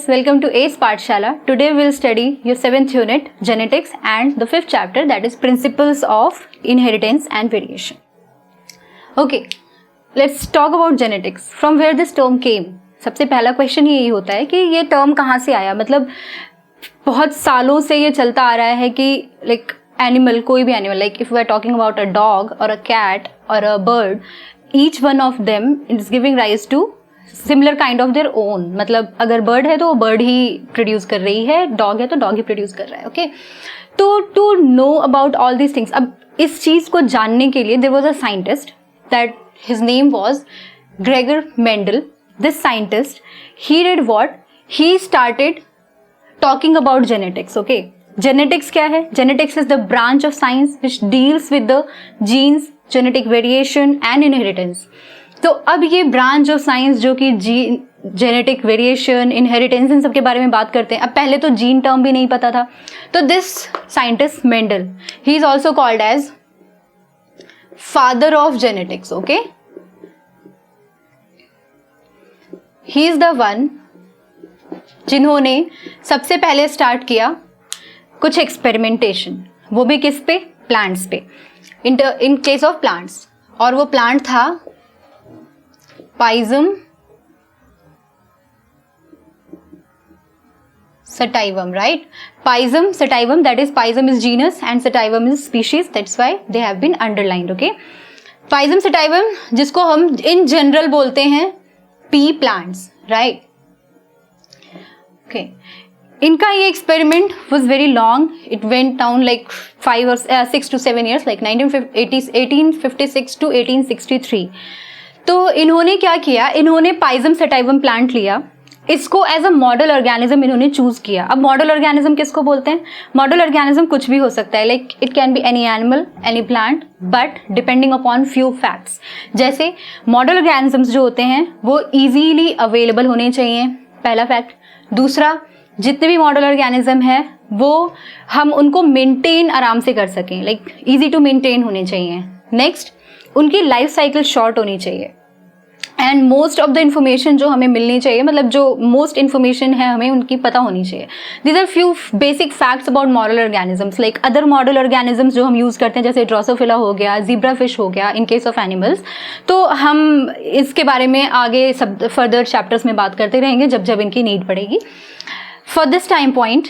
viewers, welcome to ACE Pathshala. Today we'll study your 7th unit, Genetics, and the 5th chapter, that is Principles of Inheritance and Variation. Okay, let's talk about genetics. From where this term came? सबसे पहला question यही होता है कि ये term कहाँ से आया. मतलब बहुत सालों से ये चलता आ रहा है कि लाइक एनिमल, कोई भी animal, like if we are talking about a dog और अ कैट और a bird, each one of them is giving rise to similar kind of their own. मतलब अगर बर्ड है तो वो बर्ड ही प्रोड्यूस कर रही है, डॉग है तो डॉग ही प्रोड्यूस कर रहा है. ओके, तो to know about all these things, अब इस चीज को जानने के लिए there was a scientist that his name was Gregor Mendel. This scientist, he did what, he started talking about genetics. Okay, genetics क्या है? Genetics is the branch of science which deals with the genes, genetic variation and inheritance. तो अब ये branch of science जो कि genetic variation, inheritance, इन सब के बारे में बात करते हैं. अब पहले तो जीन टर्म भी नहीं पता था. तो this scientist Mendel, he is also called as father of genetics. Okay, he is the one जिन्होंने सबसे पहले स्टार्ट किया कुछ एक्सपेरिमेंटेशन, वो भी किस पे? प्लांट्स पे, इन केस ऑफ प्लांट्स. और वो प्लांट था Pisum sativum, right? Pisum sativum, that is Pisum is genus and sativum is species, that's why they have been underlined. Okay, Pisum sativum, जिसको हम in general बोलते हैं pea plants, right? Okay, इनका ये experiment was very long. It went down like 6 to 7 years, like 1856 to 1863. तो इन्होंने क्या किया, इन्होंने पाइजम सेटाइवम प्लांट लिया, इसको एज अ मॉडल ऑर्गेनिज्म इन्होंने चूज किया. अब मॉडल ऑर्गेनिज्म किसको बोलते हैं? मॉडल ऑर्गेनिज्म कुछ भी हो सकता है, like it can be any animal, any plant, but depending upon few facts. जैसे मॉडल ऑर्गेनिजम्स जो होते हैं वो इजीली अवेलेबल होने चाहिए, पहला फैक्ट. दूसरा, जितने भी मॉडल ऑर्गेनिज्म है वो हम उनको मेंटेन आराम से कर सकें, लाइक इजी टू मेंटेन होने चाहिए. नेक्स्ट, उनकी लाइफ साइकिल शॉर्ट होनी चाहिए. And most of the information जो हमें मिलनी चाहिए, मतलब जो मोस्ट इंफॉर्मेशन है हमें उनकी पता होनी चाहिए. These are few basic facts about model organisms. Like other model organisms जो हम यूज करते हैं, जैसे ड्रोसोफिला हो गया, ज़ीब्रा फिश हो गया, इन केस ऑफ एनिमल्स. तो हम इसके बारे में आगे सब फर्दर चैप्टर्स में बात करते रहेंगे जब जब इनकी नीड पड़ेगी. For this time point,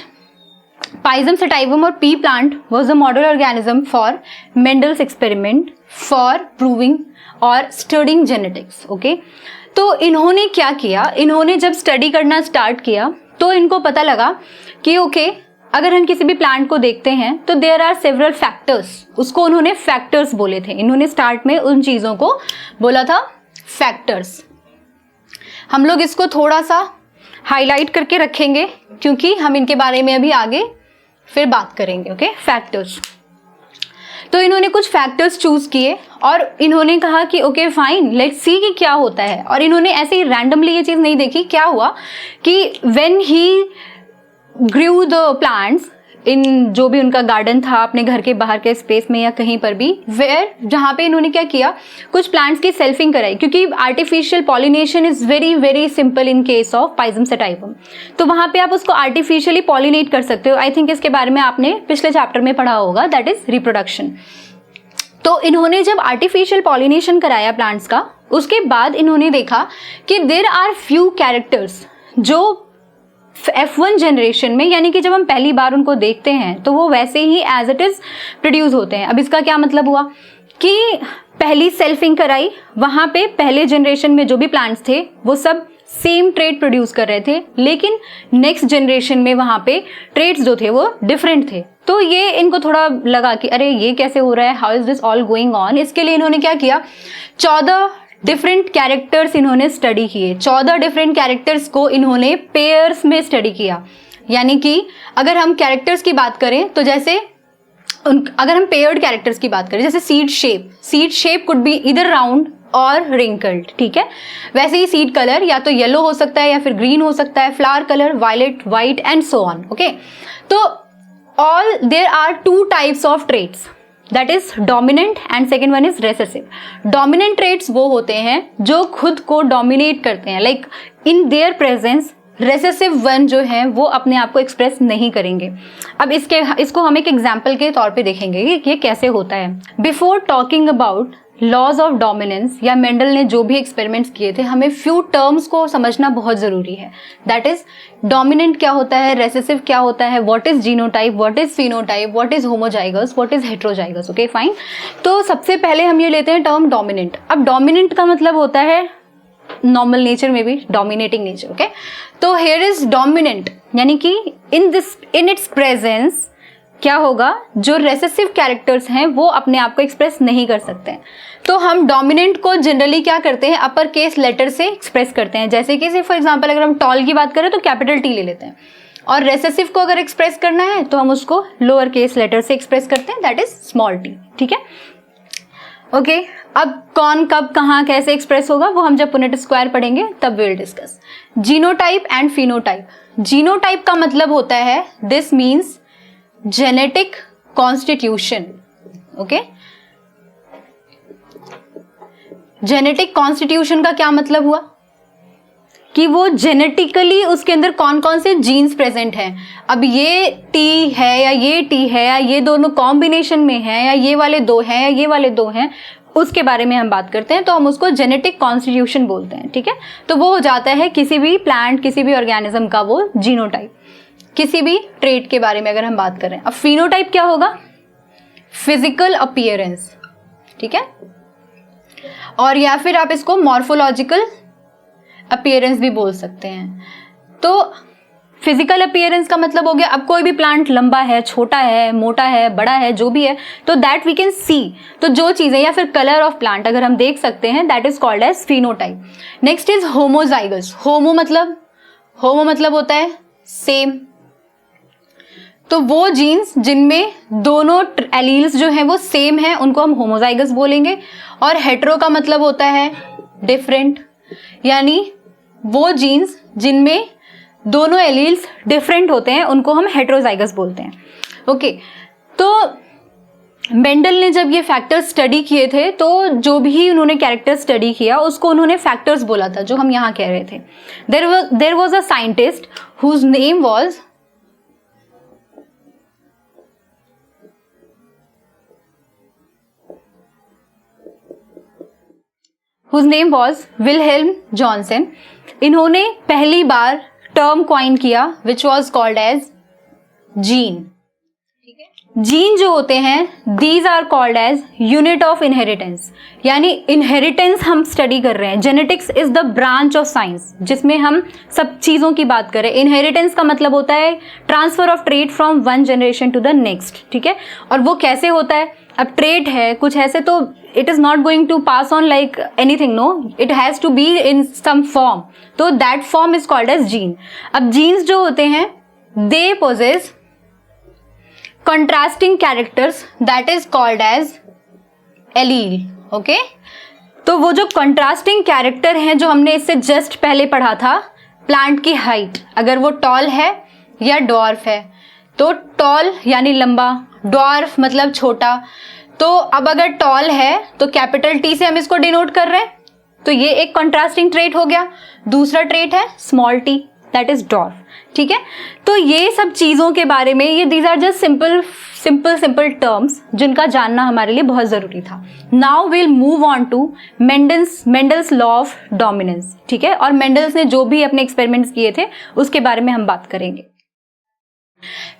Pisum sativum और pea plant was a model organism for Mendel's experiment for proving or studying genetics. Okay, तो इन्होंने क्या किया, इन्होंने जब स्टडी करना स्टार्ट किया तो इनको पता लगा कि ओके, अगर हम किसी भी प्लांट को देखते हैं तो देयर आर सेवरल फैक्टर्स. उसको उन्होंने फैक्टर्स बोले थे. इन्होंने स्टार्ट में उन चीज़ों को बोला था फैक्टर्स. हम लोग इसको थोड़ा सा हाईलाइट करके रखेंगे क्योंकि हम इनके बारे में अभी आगे फिर बात करेंगे. Okay, factors. तो इन्होंने कुछ फैक्टर्स चूज किए और इन्होंने कहा कि ओके फाइन, लेट्स सी कि क्या होता है. और इन्होंने ऐसे ही रैंडमली ये चीज नहीं देखी. क्या हुआ कि when he grew the plants in जो भी उनका गार्डन था अपने घर के बाहर के स्पेस में या कहीं पर भी, वेयर जहाँ पे इन्होंने क्या किया, कुछ प्लांट्स की सेल्फिंग कराई, क्योंकि artificial pollination is very very simple in case of Pisum sativum. तो वहाँ पे आप उसको आर्टिफिशियली पॉलिनेट कर सकते हो. आई थिंक इसके बारे में आपने पिछले चैप्टर में पढ़ा होगा, दैट इज रिप्रोडक्शन. तो इन्होंने जब आर्टिफिशियल पॉलिनेशन कराया प्लांट्स का, उसके बाद इन्होंने देखा कि देयर आर फ्यू कैरेक्टर्स जो F1 जनरेशन में, यानी कि जब हम पहली बार उनको देखते हैं तो वो वैसे ही एज इट इज प्रोड्यूस होते हैं. अब इसका क्या मतलब हुआ कि पहली सेल्फिंग कराई, वहां पे पहले जनरेशन में जो भी प्लांट्स थे वो सब सेम ट्रेट प्रोड्यूस कर रहे थे, लेकिन नेक्स्ट जनरेशन में वहां पे ट्रेट्स जो थे वो डिफरेंट थे. तो ये इनको थोड़ा लगा कि अरे ये कैसे हो रहा है, how is this all going on. इसके लिए इन्होंने क्या किया, 14 डिफरेंट कैरेक्टर्स इन्होंने स्टडी किए. 14 डिफरेंट कैरेक्टर्स को इन्होंने पेयर्स में स्टडी किया. यानी कि अगर हम कैरेक्टर्स की बात करें तो जैसे अगर हम पेयर्ड कैरेक्टर्स की बात करें, जैसे सीड शेप कुड बी इधर राउंड और रिंकल्ड. ठीक है, वैसे ही सीड कलर या तो येलो हो सकता है या फिर ग्रीन हो सकता है, flower colour violet, white and so on. Okay, तो all there are 2 types of traits, that is dominant and second one is recessive. Dominant traits वो होते हैं जो खुद को डोमिनेट करते हैं, like in their presence recessive one जो है वो अपने आप को एक्सप्रेस नहीं करेंगे। अब इसको हम एक एग्जाम्पल के तौर पे देखेंगे कि ये कैसे होता है। Before talking about laws of dominance या मेंडल ने जो भी एक्सपेरिमेंट्स किए थे, हमें फ्यू टर्म्स को समझना बहुत जरूरी है। दैट इज डोमिनेंट क्या होता है, रेसेसिव क्या होता है, what is genotype, what is phenotype, what is homozygous, what is heterozygous. Okay fine. तो सबसे पहले हम ये लेते हैं टर्म डोमिनेंट। अब डोमिनेंट का मतलब होता है नॉर्मल नेचर में भी डोमिनेटिंग नेचर। ओके, तो हियर इज डोमिनेंट, यानी कि इन इट्स प्रेजेंस क्या होगा, जो रेसेसिव कैरेक्टर्स हैं वो अपने आप को एक्सप्रेस नहीं कर सकते हैं। तो हम डोमिनेंट को जनरली क्या करते हैं, अपर केस लेटर से एक्सप्रेस करते हैं। जैसे कि फॉर एग्जांपल अगर हम टॉल की बात करें तो कैपिटल टी ले लेते हैं, और रेसेसिव को अगर एक्सप्रेस करना है तो हम उसको लोअर केस लेटर से एक्सप्रेस करते हैं, दैट इज स्मॉल टी। ठीक है, ओके। अब कौन कब कहाँ कैसे एक्सप्रेस होगा वो हम जब पुनेट स्क्वायर पढ़ेंगे तब will discuss. Genotype and phenotype. Genotype का मतलब होता है this means genetic constitution. Okay, genetic constitution का क्या मतलब हुआ कि वो जेनेटिकली उसके अंदर कौन कौन से जीन्स प्रेजेंट हैं। अब ये टी है या ये टी है या ये दोनों कॉम्बिनेशन में है या ये वाले दो हैं या ये वाले दो हैं, उसके बारे में हम बात करते हैं तो हम उसको जेनेटिक कॉन्स्टिट्यूशन बोलते हैं। ठीक है, तो वो हो जाता है किसी भी प्लांट, किसी भी ऑर्गेनिज्म का वो जीनोटाइप। किसी भी ट्रेट के बारे में अगर हम बात करें। अब फिनोटाइप क्या होगा, फिजिकल अपीयरेंस। ठीक है, और या फिर आप इसको मॉर्फोलॉजिकल अपीयरेंस भी बोल सकते हैं। तो फिजिकल अपीयरेंस का मतलब हो गया, अब कोई भी प्लांट लंबा है, छोटा है, मोटा है, बड़ा है, जो भी है, तो दैट वी कैन सी। तो जो चीजें या फिर कलर ऑफ प्लांट अगर हम देख सकते हैं, that is called as phenotype. Next is homozygous. Homo मतलब होता है सेम। तो वो जीन्स जिनमें दोनों एलील्स जो हैं वो सेम हैं उनको हम होमोजाइगस बोलेंगे। और हेट्रो का मतलब होता है डिफरेंट, यानी वो जीन्स जिनमें दोनों एलील्स डिफरेंट होते हैं उनको हम हेट्रोजाइगस बोलते हैं। ओके, तो मेंडल ने जब ये फैक्टर्स स्टडी किए थे तो जो भी उन्होंने कैरेक्टर स्टडी किया उसको उन्होंने फैक्टर्स बोला था, जो हम यहाँ कह रहे थे। There was a scientist whose name was Wilhelm Johnson. इन्होंने पहली बार टर्म कॉइन किया which was called as gene. ठीक है, जीन जो होते हैं these are called as unit of inheritance, यानी इनहेरिटेंस हम स्टडी कर रहे हैं। Genetics is the branch of science जिसमें हम सब चीजों की बात करें। इनहेरिटेंस का मतलब होता है transfer of trait from one generation to the next. ठीक है, और वो कैसे होता है, अब ट्रेट है कुछ ऐसे तो it is not going to pass on like anything, no, it has to be in some form, तो that form is called as gene। अब genes जो होते हैं they possess contrasting characters that is called as allele। okay, तो वो जो contrasting character हैं जो हमने इससे just पहले पढ़ा था, प्लांट की हाइट, अगर वो टॉल है या डॉर्फ है, तो टॉल यानी लंबा, डॉर्फ मतलब छोटा। तो अब अगर टॉल है तो कैपिटल टी से हम इसको डिनोट कर रहे हैं, तो ये एक कंट्रास्टिंग ट्रेट हो गया। दूसरा ट्रेट है small T, that is dwarf. ठीक है, तो ये सब चीजों के बारे में, ये these are just simple terms जिनका जानना हमारे लिए बहुत जरूरी था। Now will move on to Mendel's law of dominance. ठीक है, और मेंडल्स ने जो भी अपने एक्सपेरिमेंट्स किए थे उसके बारे में हम बात करेंगे।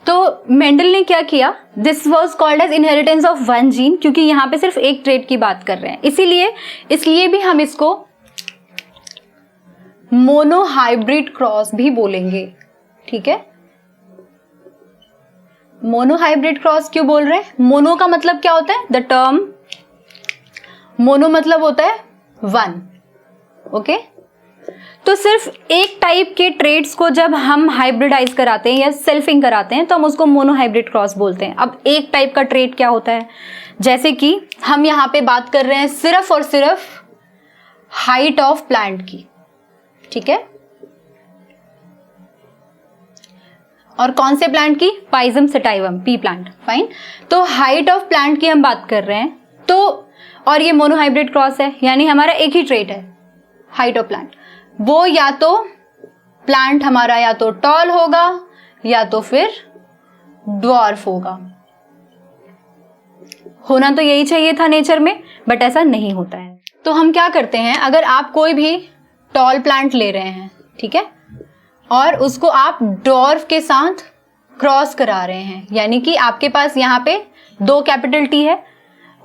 तो मेंडल ने क्या किया, this was called as inheritance of one gene, क्योंकि यहाँ पे सिर्फ एक ट्रेट की बात कर रहे हैं, इसलिए भी हम इसको मोनोहाइब्रिड क्रॉस भी बोलेंगे। ठीक है, मोनोहाइब्रिड क्रॉस क्यों बोल रहे हैं, मोनो का मतलब क्या होता है, द टर्म मोनो मतलब होता है वन। ओके, तो सिर्फ एक टाइप के ट्रेड्स को जब हम हाइब्रिडाइज कराते हैं या सेल्फिंग कराते हैं तो हम उसको मोनोहाइब्रिड क्रॉस बोलते हैं। अब एक टाइप का ट्रेड क्या होता है, जैसे कि हम यहाँ पे बात कर रहे हैं सिर्फ और सिर्फ हाइट ऑफ प्लांट की। ठीक है, और कौन से प्लांट की, पाइजम सेटाइवम, पी प्लांट। फाइन, तो हाइट ऑफ प्लांट की हम बात कर रहे हैं, तो और ये मोनोहाइब्रिड क्रॉस है, यानी हमारा एक ही ट्रेट है हाइट ऑफ प्लांट। वो या तो प्लांट हमारा या तो टॉल होगा या तो फिर ड्वार्फ होगा। होना तो यही चाहिए था नेचर में, बट ऐसा नहीं होता है। तो हम क्या करते हैं, अगर आप कोई भी टॉल प्लांट ले रहे हैं, ठीक है, और उसको आप ड्वार्फ के साथ क्रॉस करा रहे हैं, यानी कि आपके पास यहाँ पे 2 कैपिटल टी है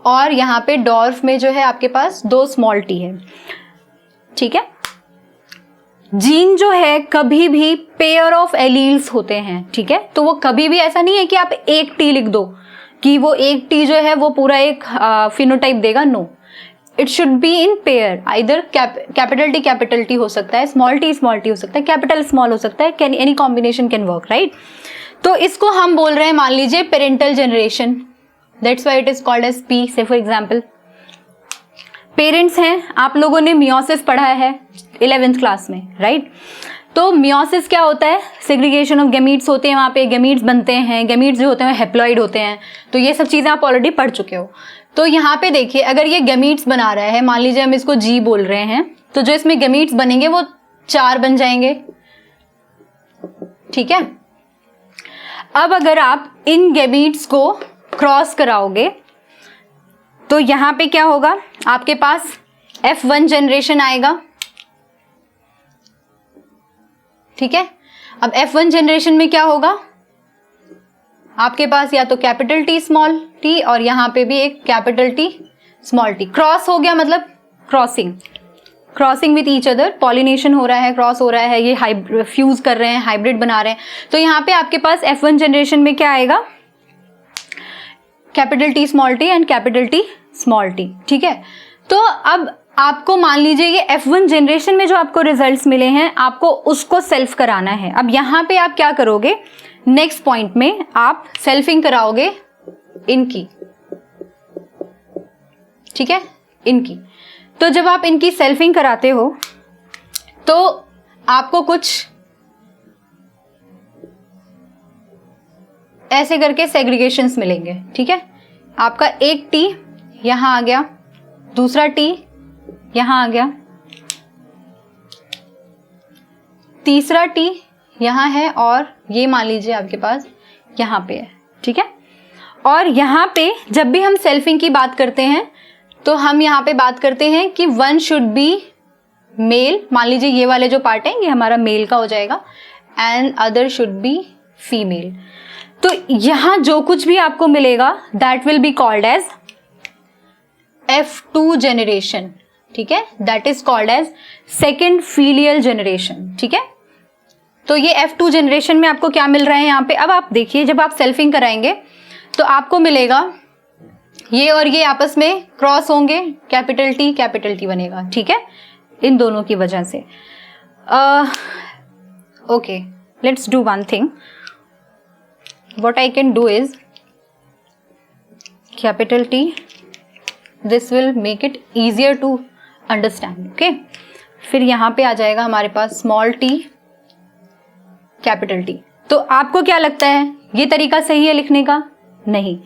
और यहाँ पे ड्वार्फ में जो है आपके पास 2 स्मॉल टी है, ठीक है। जीन जो है कभी भी पेयर ऑफ एलील्स होते हैं, ठीक है, तो वो कभी भी ऐसा नहीं है कि आप एक टी लिख दो कि वो एक टी जो है वो पूरा एक फिनोटाइप देगा, no, it should be in pair, either capital T हो सकता है, स्मॉल टी हो सकता है, कैपिटल स्मॉल हो सकता है, can any combination can work, right. तो इसको हम बोल रहे हैं, मान लीजिए parental generation, that's why it is called as P. Say for example parents हैं, आप लोगों ने मियोसिस पढ़ा है 11th क्लास में, राइट। तो मियोसिस क्या होता है, सेग्रीगेशन ऑफ गैमीट्स होते हैं, वहां पे गैमीट्स बनते हैं, गैमीट्स जो होते हैं हेप्लॉइड होते हैं, तो ये सब चीजें आप ऑलरेडी पढ़ चुके हो। तो यहाँ पे देखिए, अगर ये गैमीट्स बना रहा है, मान लीजिए हम इसको जी बोल रहे हैं, तो जो इसमें गैमीट्स बनेंगे वो 4 बन जाएंगे, ठीक है। अब अगर आप इन गैमीट्स को क्रॉस कराओगे तो यहां पे क्या होगा, आपके पास F1 जनरेशन आएगा, ठीक है। अब F1 जनरेशन में क्या होगा, आपके पास या तो कैपिटल टी स्मॉल टी और यहां पे भी एक capital T small T, cross हो गया, मतलब crossing with each other, pollination हो रहा है, क्रॉस हो रहा है, ये फ्यूज कर रहे हैं, हाइब्रिड बना रहे हैं। तो यहाँ पे आपके पास F1 जनरेशन में क्या आएगा, capital T small T and capital T small T, ठीक है। तो अब आपको मान लीजिए ये F1 जनरेशन में जो आपको रिजल्ट्स मिले हैं, आपको उसको सेल्फ कराना है। अब यहाँ पे आप क्या करोगे, नेक्स्ट पॉइंट में आप सेल्फिंग कराओगे इनकी, ठीक है, इनकी। तो जब आप इनकी सेल्फिंग कराते हो तो आपको कुछ ऐसे करके सेग्रीगेशंस मिलेंगे, ठीक है। आपका एक टी यहां आ गया, दूसरा टी यहां आ गया, तीसरा टी यहां है और ये मान लीजिए आपके पास यहां पे है, ठीक है। और यहां पे जब भी हम सेल्फिंग की बात करते हैं तो हम यहां पे बात करते हैं कि 1 शुड बी मेल, मान लीजिए ये वाले जो पार्ट है ये हमारा मेल का हो जाएगा, and other should be female. तो यहां जो कुछ भी आपको मिलेगा that will be called as F2 generation, ठीक है, that is called as second filial generation, ठीक है। तो ये F2 जनरेशन में आपको क्या मिल रहा है यहाँ पे, अब आप देखिए जब आप सेल्फिंग कराएंगे तो आपको मिलेगा ये और ये आपस में क्रॉस होंगे, कैपिटल टी बनेगा, ठीक है, इन दोनों की वजह से। Okay, let's do one thing, what I can do is capital T, this will make it easier to understand, okay। फिर यहाँ पे आ जाएगा हमारे पास स्मॉल टी कैपिटल टी। तो आपको क्या लगता है ये तरीका सही है लिखने का? नहीं।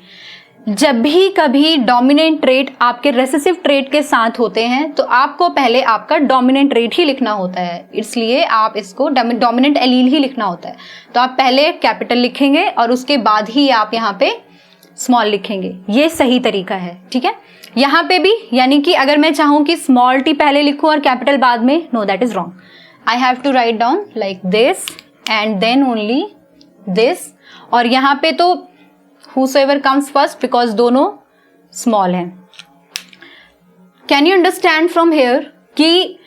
जब भी कभी डोमिनेंट ट्रेट आपके रेसेसिव ट्रेट के साथ होते हैं तो आपको पहले आपका डोमिनेंट ट्रेट ही लिखना होता है, इसलिए आप इसको डोमिनेंट एलील ही लिखना होता है। तो आप पहले कैपिटल लिखेंगे और उसके बाद ही आप यहाँ पे स्मॉल लिखेंगे, ये सही तरीका है, ठीक है। यहाँ पे भी यानी कि अगर मैं चाहूँ कि स्मॉल टी पहले लिखूँ और कैपिटल बाद में, no, that is wrong. I have to write down like this and then only this, और यहाँ पे तो whosoever comes first because दोनों small हैं। Can you understand from here कि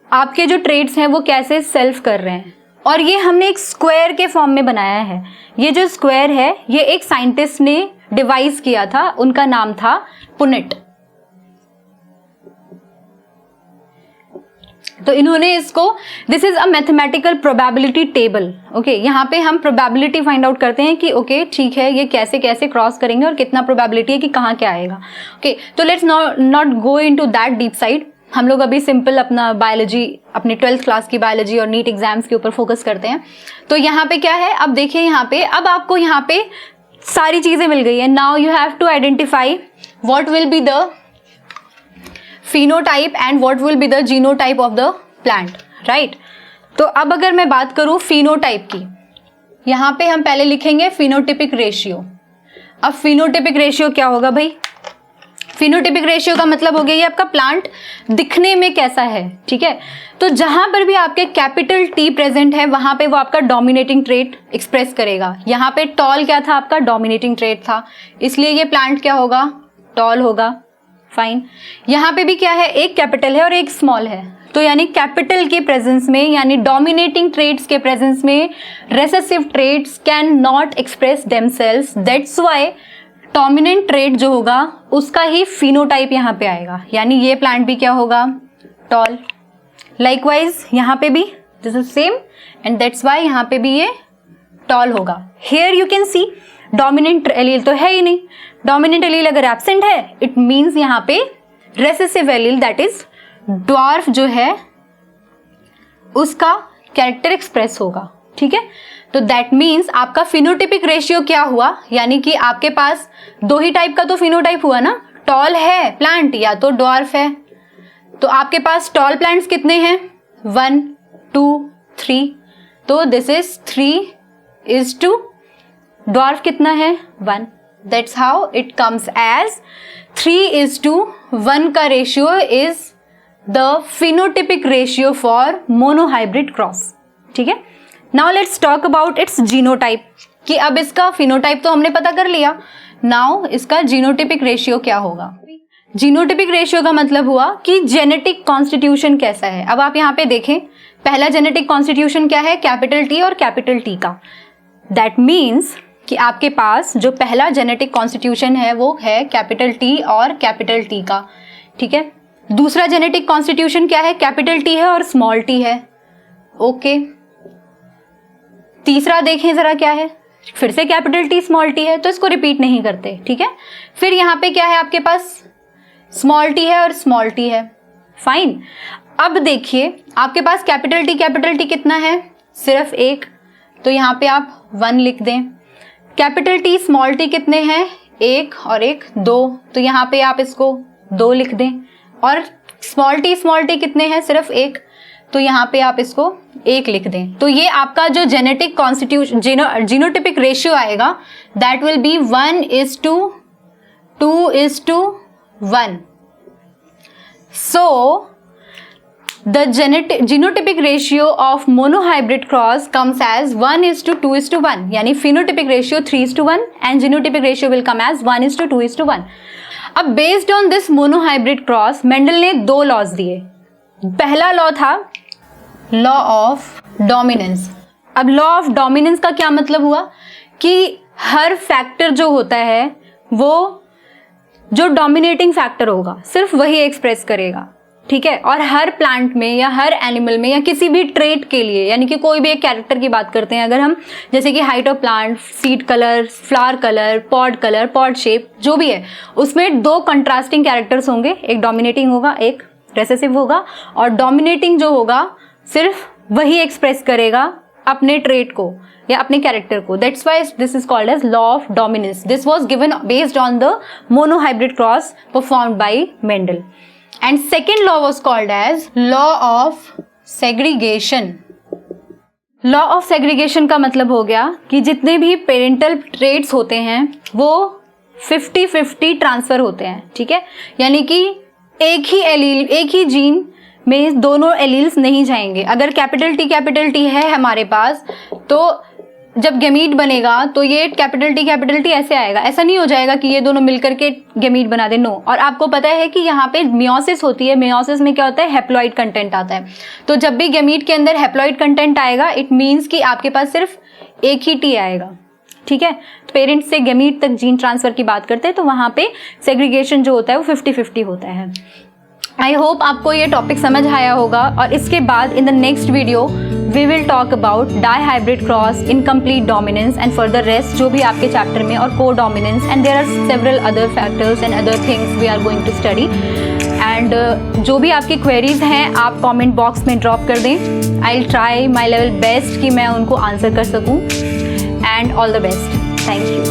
आपके जो ट्रेड्स हैं वो कैसे सेल्फ कर रहे हैं? और ये हमने एक स्क्वायर के फॉर्म में बनाया है। ये जो स्क्वायर है ये एक साइंटिस्ट ने डिवाइस किया था, उनका नाम था पुनेट। तो इन्होंने इसको, this is a mathematical probability table, okay. यहाँ पे हम प्रोबेबिलिटी फाइंड आउट करते हैं कि ओके ठीक है ये कैसे कैसे क्रॉस करेंगे और कितना प्रोबेबिलिटी है कि कहाँ क्या आएगा, ओके। तो let's not go into that deep side. हम लोग अभी सिंपल अपना बायोलॉजी, अपनी 12th क्लास की बायोलॉजी और नीट एग्जाम्स के ऊपर फोकस करते हैं। तो यहाँ पे क्या है, अब देखिए यहाँ पे, अब आपको यहाँ पे सारी चीजें मिल गई है। Now you have to identify what will be the phenotype and what will be the genotype of the plant, right? तो अब अगर मैं बात करूं फिनोटाइप की, यहां पे हम पहले लिखेंगे फिनोटिपिक रेशियो। अब फिनोटिपिक रेशियो क्या होगा भाई? फिनोटिपिक रेशियो का मतलब हो गया ये आपका प्लांट दिखने में कैसा है, ठीक है। तो जहां पर भी आपके कैपिटल टी प्रेजेंट है वहां पे वो आपका डोमिनेटिंग ट्रेट एक्सप्रेस करेगा। यहाँ पे टॉल क्या था? आपका डोमिनेटिंग ट्रेट था, इसलिए ये प्लांट क्या होगा? टॉल होगा। फाइन। यहाँ पे भी क्या है? एक कैपिटल है और एक स्मॉल है, तो यानी कैपिटल के प्रेजेंस में, यानी डोमिनेटिंग ट्रेट्स के प्रेजेंस में recessive traits can not express themselves, that's why dominant trait जो होगा उसका ही फिनोटाइप यहाँ पे आएगा, यानी ये प्लांट भी क्या होगा? टॉल। लाइकवाइज यहाँ पे भी this is same and that's why यहाँ पे भी ये टॉल होगा। Here you can see dominant allele तो है ही नहीं, डोमिनेंट एलील अगर एब्सेंट है इट मीन्स यहाँ पे recessive allele that is dwarf जो है उसका कैरेक्टर एक्सप्रेस होगा, ठीक है। तो दैट मीन्स आपका फिनोटिपिक रेशियो क्या हुआ? यानी कि आपके पास दो ही टाइप का तो फिनोटाइप हुआ ना, टॉल है प्लांट या तो ड्वार्फ है। तो आपके पास टॉल प्लांट्स कितने हैं? 1 2 3, तो दिस इज 3:2। ड्वार्फ कितना है? 1। That's how it comes as 3:1 का ratio is the phenotypic ratio for monohybrid cross, ठीक है। Now let's talk about its genotype, कि अब इसका फिनोटाइप तो हमने पता कर लिया, नाउ इसका जीनोटिपिक रेशियो क्या होगा। जीनोटिपिक रेशियो का मतलब हुआ कि जेनेटिक कॉन्स्टिट्यूशन कैसा है। अब आप यहाँ पे देखें, पहला जेनेटिक कॉन्स्टिट्यूशन क्या है? कैपिटल टी और कैपिटल टी का। दैट मीन्स कि आपके पास जो पहला जेनेटिक कॉन्स्टिट्यूशन है वो है कैपिटल टी और कैपिटल टी का, ठीक है। दूसरा जेनेटिक कॉन्स्टिट्यूशन क्या है? कैपिटल टी है और स्मॉल टी है, ओके। तीसरा देखें जरा क्या है, फिर से कैपिटल टी स्मॉल टी है, तो इसको रिपीट नहीं करते, ठीक है। फिर यहाँ पे क्या है आपके पास? स्मॉल टी है और स्मॉल टी है, फाइन। अब देखिए आपके पास कैपिटल टी कितना है? सिर्फ एक, तो यहाँ पे आप 1 लिख दें। कैपिटल टी स्मॉल टी कितने हैं? 1 और 1 2, तो यहाँ पे आप इसको 2 लिख दें। और स्मॉल टी कितने हैं? सिर्फ 1, तो यहाँ पे आप इसको 1 लिख दें। तो ये आपका जो जेनेटिक कॉन्स्टिट्यूशन जीनोटिपिक रेशियो आएगा that will B 1:2:1। So the genotypic ratio of monohybrid cross comes as 1:2:1, यानी phenotypic ratio 3:1 and genotypic ratio will come as 1:2:1। अब based on this monohybrid cross Mendel ने 2 लॉज दिए। पहला law था law of dominance. अब law of dominance का क्या मतलब हुआ कि हर फैक्टर जो होता है वो जो डोमिनेटिंग फैक्टर होगा सिर्फ वही एक्सप्रेस करेगा, ठीक है। और हर प्लांट में या हर एनिमल में या किसी भी ट्रेट के लिए, यानी कि कोई भी एक कैरेक्टर की बात करते हैं अगर हम, जैसे कि height of plant, seed colour, flower colour, pod shape, जो भी है उसमें 2 कंट्रास्टिंग कैरेक्टर्स होंगे, एक डोमिनेटिंग होगा एक रेसेसिव होगा। और डोमिनेटिंग जो होगा सिर्फ वही एक्सप्रेस करेगा अपने ट्रेट को या अपने कैरेक्टर को। That's why this is called as law of dominance. This was given based on the monohybrid cross performed by Mendel. And second law was called as law of segregation। Law of segregation का मतलब हो गया कि जितने भी parental traits होते हैं वो 50-50 ट्रांसफर होते हैं, ठीक है। यानी कि एक ही एलील, एक ही जीन में दोनों एलील्स नहीं जाएंगे। अगर कैपिटल टी है हमारे पास, तो जब गैमीट बनेगा तो ये कैपिटल टी ऐसे आएगा, ऐसा नहीं हो जाएगा कि ये दोनों मिलकर के गैमीट बना दे, नो। और आपको पता है कि यहाँ पे मियोसिस होती है, मियोसिस में क्या होता है? हैप्लॉइड कंटेंट आता है। तो जब भी गैमीट के अंदर हैप्लॉइड कंटेंट आएगा इट मीन्स कि आपके पास सिर्फ एक ही टी आएगा, ठीक है। पेरेंट से गैमीट तक जीन ट्रांसफर की बात करते हैं तो वहां पे सेग्रीगेशन जो होता है वो 50-50 होता है। आई होप आपको ये टॉपिक समझ आया होगा। और इसके बाद in the next video we will talk about dihybrid cross, incomplete dominance and further rest जो भी आपके चैप्टर में, और codominance, and there are several other factors and other things we are going to study. And जो भी आपकी queries हैं आप कमेंट बॉक्स में ड्रॉप कर दें। I will try my level best कि मैं उनको आंसर कर सकूं। And all the best, thank you.